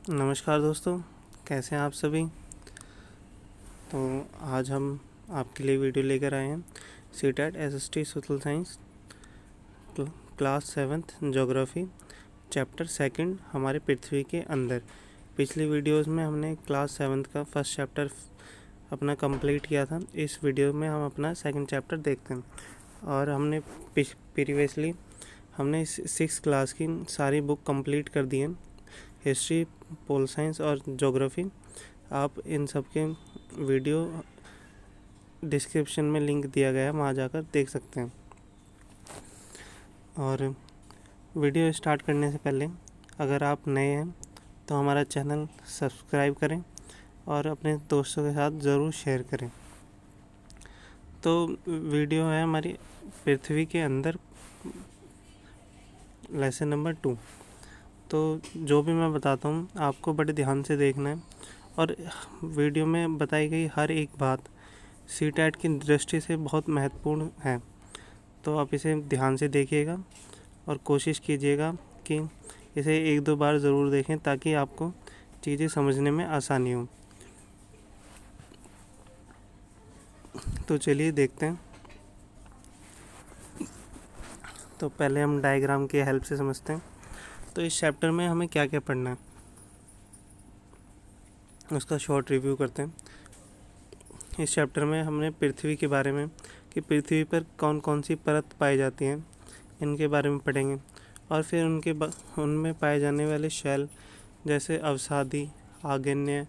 नमस्कार दोस्तों, कैसे हैं आप सभी। तो आज हम आपके लिए वीडियो लेकर आए हैं CTET SST social science class 7th geography chapter 2 हमारे पृथ्वी के अंदर। पिछली वीडियोस में हमने क्लास 7th का फर्स्ट चैप्टर अपना कंप्लीट किया था। इस वीडियो में हम अपना सेकंड चैप्टर देखते हैं। और हमने प्रीवियसली हमने 6 क्लास की सारी बुक कंप्लीट कर दी हैं, हिस्ट्री, पोल साइंस और ज्योग्राफी। आप इन सब के वीडियो डिस्क्रिप्शन में लिंक दिया गया है, वहाँ जाकर देख सकते हैं। और वीडियो स्टार्ट करने से पहले अगर आप नए हैं तो हमारा चैनल सब्सक्राइब करें और अपने दोस्तों के साथ ज़रूर शेयर करें। तो वीडियो है हमारी पृथ्वी के अंदर, लेसन नंबर 2। तो जो भी मैं बताता हूँ आपको बड़े ध्यान से देखना है और वीडियो में बताई गई हर एक बात सीटेट की दृष्टि से बहुत महत्वपूर्ण है। तो आप इसे ध्यान से देखिएगा और कोशिश कीजिएगा कि इसे 1-2 बार ज़रूर देखें ताकि आपको चीज़ें समझने में आसानी हो। तो चलिए देखते हैं। तो पहले हम डायग्राम की हेल्प से समझते हैं। तो इस चैप्टर में हमें क्या क्या पढ़ना है उसका शॉर्ट रिव्यू करते हैं। इस चैप्टर में हमने पृथ्वी के बारे में कि पृथ्वी पर कौन कौन सी परत पाई जाती हैं इनके बारे में पढ़ेंगे। और फिर उनमें पाए जाने वाले शैल जैसे अवसादी, आग्नेय,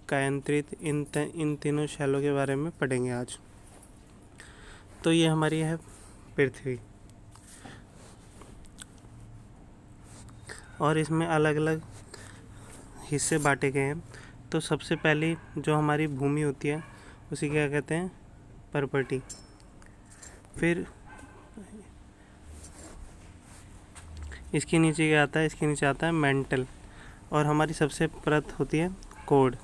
कायांतरित, इन तीनों शैलों के बारे में पढ़ेंगे आज। तो ये हमारी है पृथ्वी और इसमें अलग अलग हिस्से बांटे गए हैं। तो सबसे पहली जो हमारी भूमि होती है उसे क्या कहते हैं, परपटी। फिर इसके नीचे क्या आता है, इसके नीचे आता है मेंटल। और हमारी सबसे परत होती है कोड।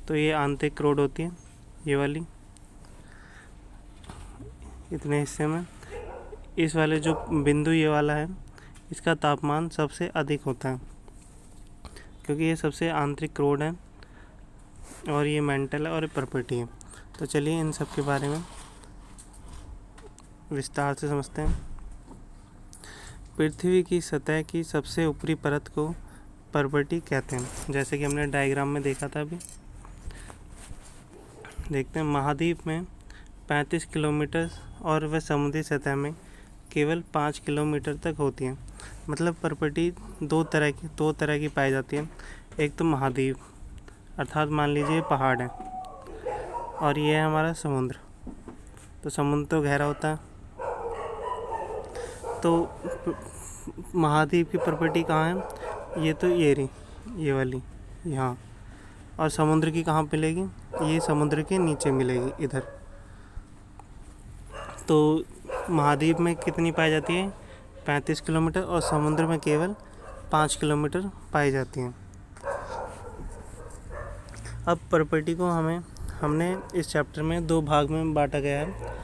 तो ये आंतरिक कोड होती है, ये वाली, इतने हिस्से में। इस वाले जो बिंदु ये वाला है इसका तापमान सबसे अधिक होता है क्योंकि ये सबसे आंतरिक कोड है और ये मेंटल है और ये परपटी है। तो चलिए इन सब के बारे में विस्तार से समझते हैं। पृथ्वी की सतह की सबसे ऊपरी परत को परपटी कहते हैं, जैसे कि हमने डायग्राम में देखा था। अभी देखते हैं। महाद्वीप में 35 किलोमीटर और वह समुद्री सतह में केवल 5 किलोमीटर तक होती है। मतलब परपटी दो तरह की पाई जाती है। एक तो महाद्वीप, अर्थात मान लीजिए पहाड़ है, और ये है हमारा समुद्र। तो समुद्र तो गहरा होता है। तो महाद्वीप की प्रॉपर्टी कहाँ है, ये तो ये रही, ये वाली यहाँ। और समुद्र की कहाँ मिलेगी, ये समुद्र के नीचे मिलेगी इधर। तो महाद्वीप में कितनी पाई जाती है, 35 किलोमीटर, और समुद्र में केवल 5 किलोमीटर पाई जाती हैं। अब प्रॉपर्टी को हमने इस चैप्टर में 2 भाग में बांटा गया है,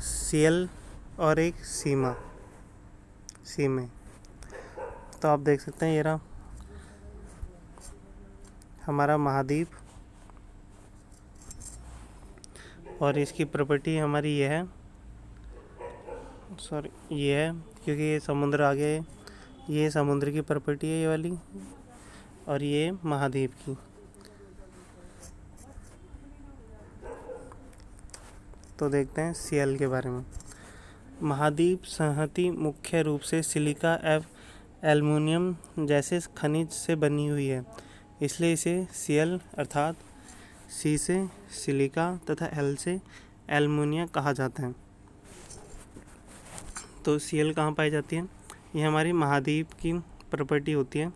सीएल और एक सीमा। तो आप देख सकते हैं ये रहा हमारा महाद्वीप, और इसकी प्रॉपर्टी हमारी ये है, ये है क्योंकि ये समुद्र आ गया है। ये समुद्र की प्रॉपर्टी है ये वाली, और ये महाद्वीप की। तो देखते हैं सीएल के बारे में। महाद्वीप संहति मुख्य रूप से सिलिका एवं एल्युमिनियम जैसे खनिज से बनी हुई है, इसलिए इसे सीएल अर्थात सी से सिलिका तथा एल से एल्युमिनियम कहा जाता है। तो सीएल कहाँ पाई जाती है, ये हमारी महाद्वीप की प्रॉपर्टी होती है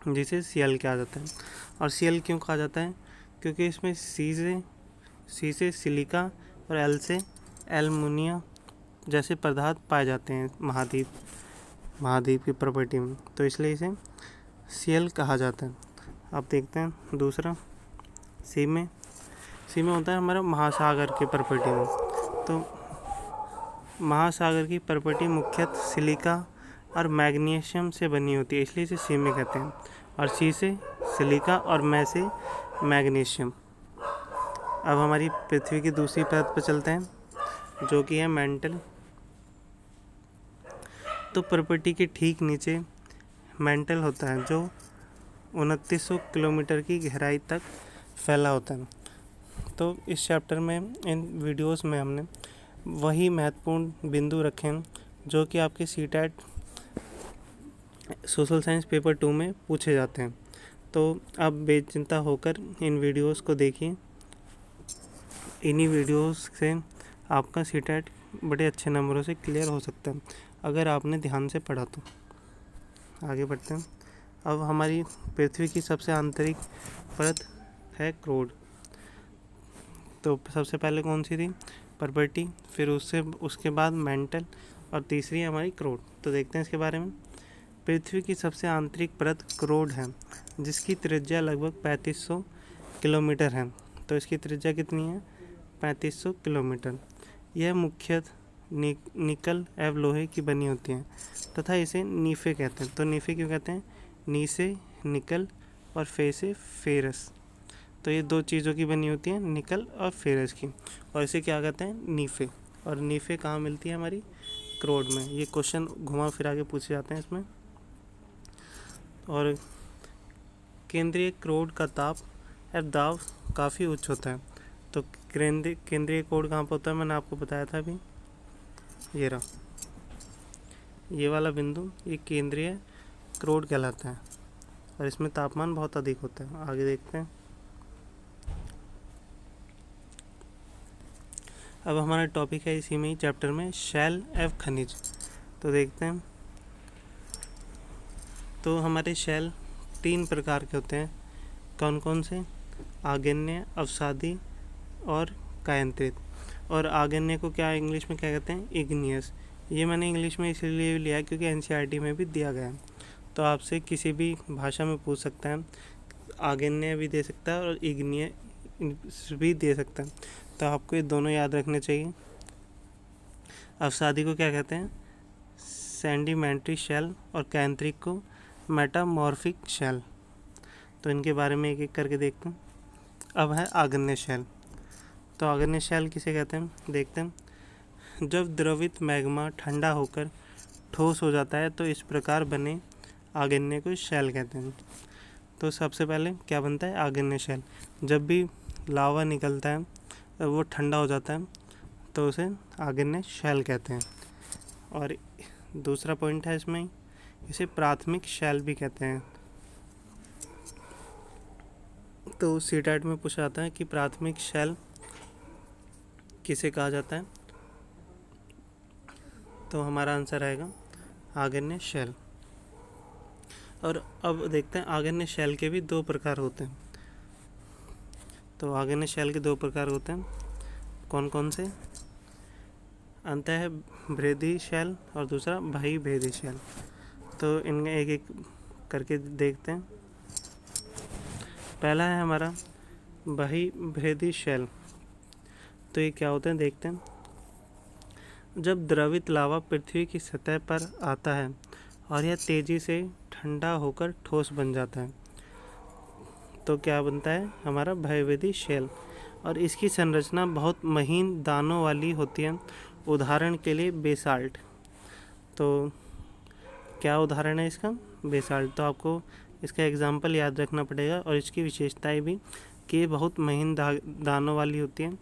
जिसे सीएल कहा जाता है। और सीएल क्यों कहा जाता है, क्योंकि इसमें सी से सिलिका और एल से एल्युमिनियम जैसे पदार्थ पाए जाते हैं महाद्वीप की प्रॉपर्टी में, तो इसलिए इसे सीएल कहा जाता है। अब देखते हैं दूसरा, सी में होता है हमारा महासागर की प्रॉपर्टी में। तो महासागर की प्रॉपर्टी मुख्यतः सिलिका और मैग्नीशियम से बनी होती है, इसलिए इसे सीमे कहते हैं। और सी से सिलिका और मैं से मैग्नीशियम। अब हमारी पृथ्वी की दूसरी परत पर चलते हैं, जो कि है मेंटल। तो प्रॉपर्टी के ठीक नीचे मेंटल होता है, जो 2900 किलोमीटर की गहराई तक फैला होता है। तो इस चैप्टर में, इन वीडियोस में हमने वही महत्वपूर्ण बिंदु रखे हैं जो कि आपके सीटेट सोशल साइंस पेपर 2 में पूछे जाते हैं। तो आप बेचिंता होकर इन वीडियोस को देखिए। इन्हीं वीडियोस से आपका सीटेट बड़े अच्छे नंबरों से क्लियर हो सकता है, अगर आपने ध्यान से पढ़ा तो। आगे बढ़ते हैं। अब हमारी पृथ्वी की सबसे आंतरिक परत है क्रोड। तो सबसे पहले कौन सी थी? प्रॉपर्टी, फिर उसके बाद मेंटल, और तीसरी हमारी क्रोड। तो देखते हैं इसके बारे में। पृथ्वी की सबसे आंतरिक परत क्रोड है, जिसकी त्रिज्या लगभग 3500 किलोमीटर है। तो इसकी त्रिज्या कितनी है? 3500 किलोमीटर। यह मुख्यतः निकल एवं लोहे की बनी होती है तथा इसे नीफे कहते हैं। तो नीफे क्यों कहते हैं? नी से निकल और फे से फेरस। तो ये दो चीज़ों की बनी होती है, निकल और फेरस की, और इसे क्या कहते हैं? नीफे। और नीफे कहाँ मिलती है? हमारी क्रोड में। ये क्वेश्चन घुमा फिरा के पूछे जाते हैं इसमें। और केंद्रीय क्रोड का ताप एवं दाब काफ़ी उच्च होता है। तो केंद्रीय क्रोड कहाँ पर होता है? मैंने आपको बताया था अभी, ये रहा, ये वाला बिंदु, ये केंद्रीय क्रोड कहलाता है, और इसमें तापमान बहुत अधिक होता है। आगे देखते हैं। अब हमारा टॉपिक है इसी में ही चैप्टर में, शैल एवं खनिज। तो देखते हैं। तो हमारे शैल 3 प्रकार के होते हैं। कौन कौन से? आग्नेय, अवसादी और कायांतरित। और आग्नेय को क्या इंग्लिश में क्या कहते हैं? इग्नियस। ये मैंने इंग्लिश में इसलिए लिया क्योंकि एनसीईआरटी में भी दिया गया है। तो आपसे किसी भी भाषा में पूछ सकता है, आग्नेय भी दे सकता है और इग्निय भी दे सकता है। तो आपको ये दोनों याद रखने चाहिए। अवसादी को क्या कहते हैं? सेडिमेंट्री शेल, और कायांतरित को मेटामॉर्फिक शेल। तो इनके बारे में एक एक करके देखते हैं। अब है आग्नेय शेल। तो आग्नेय शेल किसे कहते हैं? देखते हैं। जब द्रवित मैग्मा ठंडा होकर ठोस हो जाता है तो इस प्रकार बने आग्नेय को शेल कहते हैं। तो सबसे पहले क्या बनता है? आग्नेय शेल। जब भी लावा निकलता है और वो ठंडा हो जाता है तो उसे आग्नेय शेल कहते हैं। और दूसरा पॉइंट है इसमें, इसे प्राथमिक शेल भी कहते हैं। तो सीटेट में पूछा जाता है कि प्राथमिक शेल किसे कहा जाता है? तो हमारा आंसर आएगा आग्नेय शेल। और अब देखते हैं आग्नेय शेल के भी 2 प्रकार होते हैं। तो आग्नेय शेल के 2 प्रकार होते हैं। कौन कौन से? अंतः भेदी शेल और दूसरा बहिर्भेदी शेल। तो इनमें एक एक करके देखते हैं। पहला है हमारा बहिर्भेदी शेल। तो ये क्या होते हैं? देखते हैं। जब द्रवित लावा पृथ्वी की सतह पर आता है और यह तेजी से ठंडा होकर ठोस बन जाता है तो क्या बनता है? हमारा बहिर्भेदी शेल। और इसकी संरचना बहुत महीन दानों वाली होती है। उदाहरण के लिए बेसाल्ट। तो क्या उदाहरण है इसका? बेसाल्ट। तो आपको इसका एग्जाम्पल याद रखना पड़ेगा और इसकी विशेषताएं भी, कि ये बहुत महीन दानों वाली होती है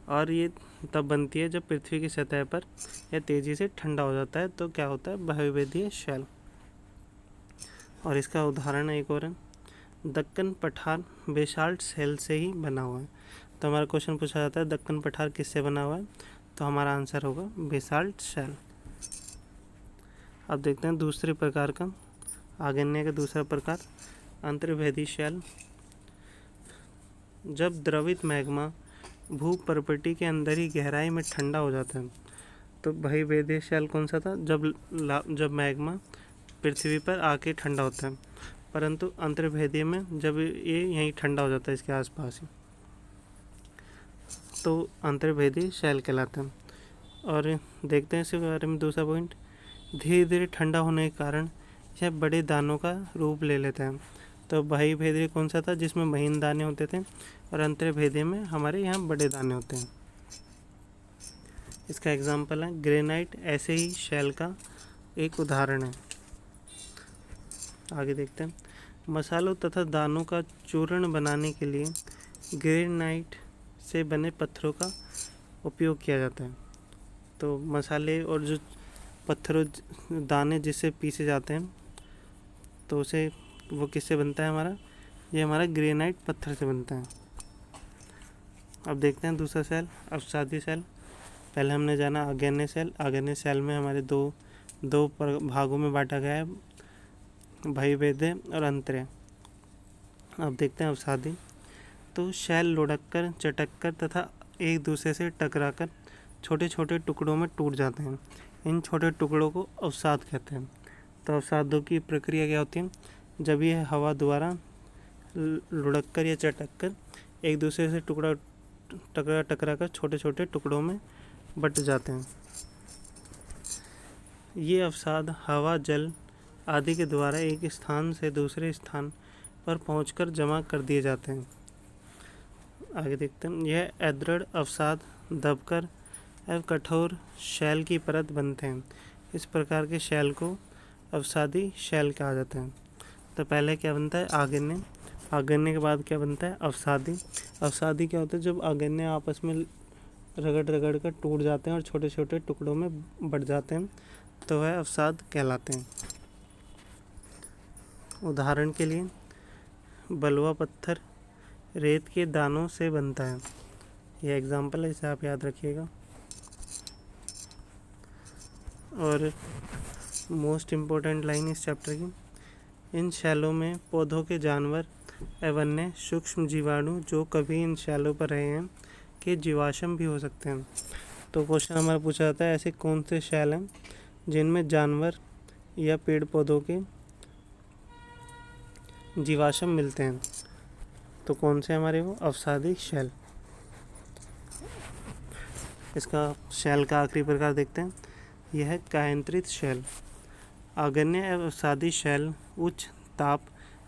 और ये तब बनती है जब पृथ्वी की सतह पर यह तेज़ी से ठंडा हो जाता है तो क्या होता है? बहिर्भेदीय शेल। और इसका उदाहरण एक और है, दक्कन पठार बेसाल्ट शेल से ही बना हुआ है। तो हमारा क्वेश्चन पूछा जाता है दक्कन पठार किससे बना हुआ है? तो हमारा आंसर होगा बेसाल्ट शेल। अब देखते हैं दूसरे प्रकार का, आग्नेय का दूसरा प्रकार, अंतर्भेदी शेल। जब द्रवित मैग्मा भूपर्पटी के अंदर ही गहराई में ठंडा हो जाता है तो बहिर्भेदीय शेल कौन सा था? जब मैग्मा पृथ्वी पर आके ठंडा होता है, परंतु अंतर्भेदीय में जब ये यहीं ठंडा हो जाता है इसके आसपास ही, तो अंतर्भेदीय शेल कहलाता है। और देखते हैं इसके बारे में दूसरा पॉइंट, धीरे धीरे ठंडा होने के कारण यह बड़े दानों का रूप ले लेता है। तो बाह्य भेदीय कौन सा था, जिसमें महीन दाने होते थे, और अंतर्य भेदीय में हमारे यहाँ बड़े दाने होते हैं। इसका एग्जाम्पल है ग्रेनाइट, ऐसे ही शैल का एक उदाहरण है। आगे देखते हैं। मसालों तथा दानों का चूर्ण बनाने के लिए ग्रेनाइट से बने पत्थरों का उपयोग किया जाता है। तो मसाले और जो पत्थरों दाने जिससे पीसे जाते हैं, तो उसे वो किससे बनता है हमारा, ये हमारा ग्रेनाइट पत्थर से बनता है। अब देखते हैं दूसरा सेल, अवसादी सेल। पहले हमने जाना आग्नेय सेल। आग्नेय सेल में हमारे दो भागों में बांटा गया है, बाह्यवेद्य और अंतर्य। अब देखते हैं अवसादी। तो शैल लुढ़ककर, चटककर तथा एक दूसरे से टकराकर छोटे छोटे टुकड़ों में टूट जाते हैं। इन छोटे टुकड़ों को अवसाद कहते हैं। तो अवसादों की प्रक्रिया क्या होती है, जब यह हवा द्वारा लुढ़ककर या चटककर एक दूसरे से टकरा कर छोटे छोटे टुकड़ों में बट जाते हैं। ये अवसाद हवा, जल आदि के द्वारा एक स्थान से दूसरे स्थान पर पहुंचकर जमा कर दिए जाते हैं। आगे देखते हैं। यह अदृढ़ अवसाद दबकर एवं कठोर शैल की परत बनते हैं। इस प्रकार के शैल को अवसादी शैल कहा जाता है। तो पहले क्या बनता है, आग्नेय। आग्नेय के बाद क्या बनता है, अवसादी। अवसादी क्या होता है, जब आग्नेय आपस में रगड़ कर टूट जाते हैं और छोटे छोटे टुकड़ों में बट जाते हैं, तो वह अवसाद कहलाते हैं। उदाहरण के लिए बलुआ पत्थर रेत के दानों से बनता है। यह एग्जाम्पल है, इसे आप याद रखिएगा। और मोस्ट इम्पोर्टेंट लाइन इस चैप्टर की, इन शैलों में पौधों के जानवर एवं अन्य सूक्ष्म जीवाणु जो कभी इन शैलों पर रहे हैं के जीवाश्म भी हो सकते हैं। तो क्वेश्चन हमारा पूछा जाता है, ऐसे कौन से शैल हैं जिनमें जानवर या पेड़ पौधों के जीवाश्म मिलते हैं। तो कौन से हमारे वो, अवसादी शैल। इसका शैल का आखिरी प्रकार देखते हैं, यह है कायांतरित शैल। आग्नेय एवं अवसादी शैल उच्च ताप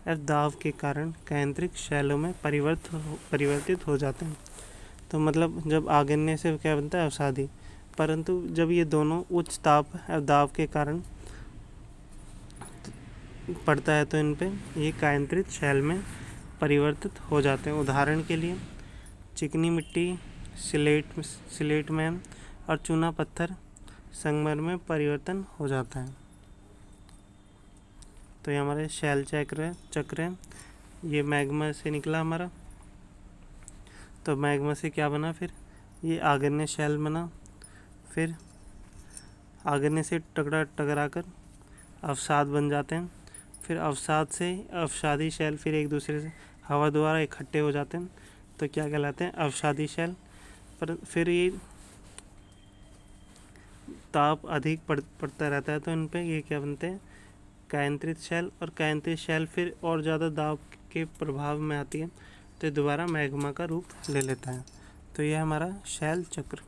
एवं दाब के कारण कायांतरित शैलों में परिवर्तित हो जाते हैं। तो मतलब जब आग्नेय से क्या बनता है, अवसादी, परंतु जब ये दोनों उच्च ताप एवं दाब के कारण पड़ता है तो इन पे ये कायांतरित शैल में परिवर्तित हो जाते हैं। उदाहरण के लिए चिकनी मिट्टी सिलेट में और चूना पत्थर संगमरमर में परिवर्तन हो जाता है। तो ये हमारे शैल चक्र है। ये मैग्मा से निकला हमारा, तो मैग्मा से क्या बना, फिर ये आग्नेय शैल बना, फिर आग्नेय से टकरा कर अवसाद बन जाते हैं, फिर अवसाद से अवसादी शैल फिर एक दूसरे से हवा द्वारा इकट्ठे हो जाते हैं, तो क्या कहलाते हैं, अवसादी शैल। पर फिर ये ताप अधिक पड़ता रहता है तो इन पे ये क्या बनते हैं, कायांतरित शैल। और कायांतरित शैल फिर और ज़्यादा दाब के प्रभाव में आती है तो दोबारा मैग्मा का रूप ले लेता है। तो यह हमारा शैल चक्र।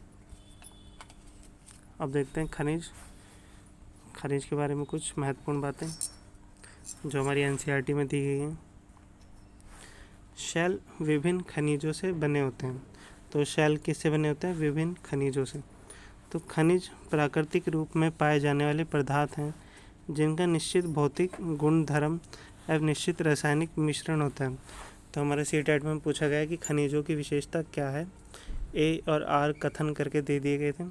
अब देखते हैं खनिज के बारे में कुछ महत्वपूर्ण बातें जो हमारी एनसीईआरटी में दी गई हैं। शैल विभिन्न खनिजों से बने होते हैं। तो शैल किससे बने होते हैं, विभिन्न खनिजों से। तो खनिज प्राकृतिक रूप में पाए जाने वाले पदार्थ हैं जिनका निश्चित भौतिक गुणधर्म एवं निश्चित रासायनिक मिश्रण होता है। तो हमारे सीटेट में पूछा गया कि खनिजों की विशेषता क्या है, ए और आर कथन करके दे दिए गए थे।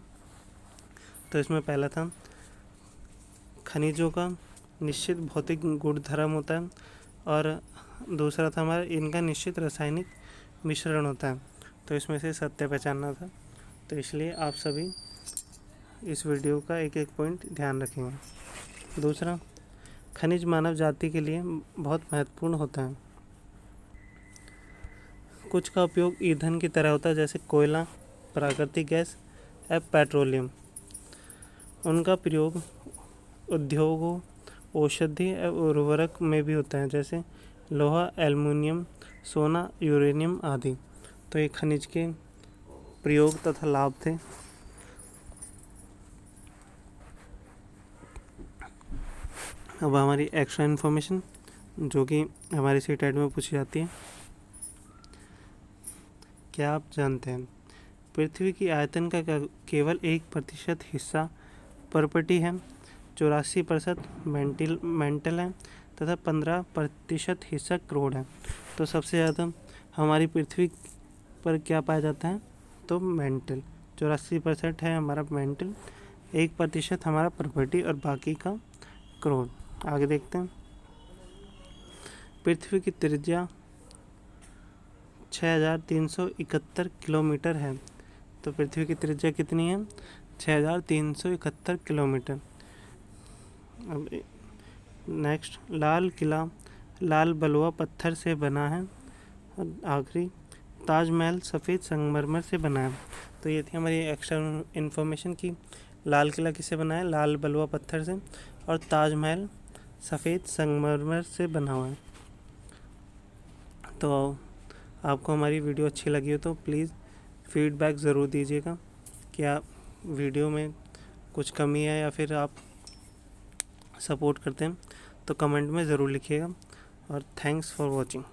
तो इसमें पहला था खनिजों का निश्चित भौतिक गुणधर्म होता है, और दूसरा था हमारा इनका निश्चित रासायनिक मिश्रण होता है। तो इसमें से सत्य पहचानना था। तो इसलिए आप सभी इस वीडियो का एक एक पॉइंट ध्यान रखेंगे। दूसरा, खनिज मानव जाति के लिए बहुत महत्वपूर्ण होता है। कुछ का उपयोग ईंधन की तरह होता है, जैसे कोयला, प्राकृतिक गैस या पेट्रोलियम। उनका प्रयोग उद्योगों, औषधि एवं उर्वरक में भी होता है, जैसे लोहा, एल्युमिनियम, सोना, यूरेनियम आदि। तो ये खनिज के प्रयोग तथा लाभ थे। अब हमारी एक्स्ट्रा इन्फॉर्मेशन जो कि हमारी सीटेट में पूछी जाती है। क्या आप जानते हैं पृथ्वी की आयतन का केवल 1% हिस्सा पर्पटी है, 84% मेंटल है तथा 15% हिस्सा क्रोड है। तो सबसे ज़्यादा हमारी पृथ्वी पर क्या पाया जाता है, तो मेंटल 84% है हमारा मेंटल, 1% हमारा पर्पटी और बाकी का क्रोड। आगे देखते हैं। पृथ्वी की त्रिज्या 6371 किलोमीटर है। तो पृथ्वी की त्रिज्या कितनी है, 6371 किलोमीटर। अब नेक्स्ट, लाल किला लाल बलुआ पत्थर से बना है। और आखिरी, ताजमहल सफ़ेद संगमरमर से बना है। तो ये थी हमारी एक्स्ट्रा इन्फॉर्मेशन की लाल किला किससे बना है, लाल बलुआ पत्थर से, और ताजमहल सफ़ेद संगमरमर से बना हुआ है। तो आपको हमारी वीडियो अच्छी लगी हो तो प्लीज़ फीडबैक ज़रूर दीजिएगा। क्या वीडियो में कुछ कमी है या फिर आप सपोर्ट करते हैं तो कमेंट में ज़रूर लिखिएगा। और थैंक्स फॉर वॉचिंग।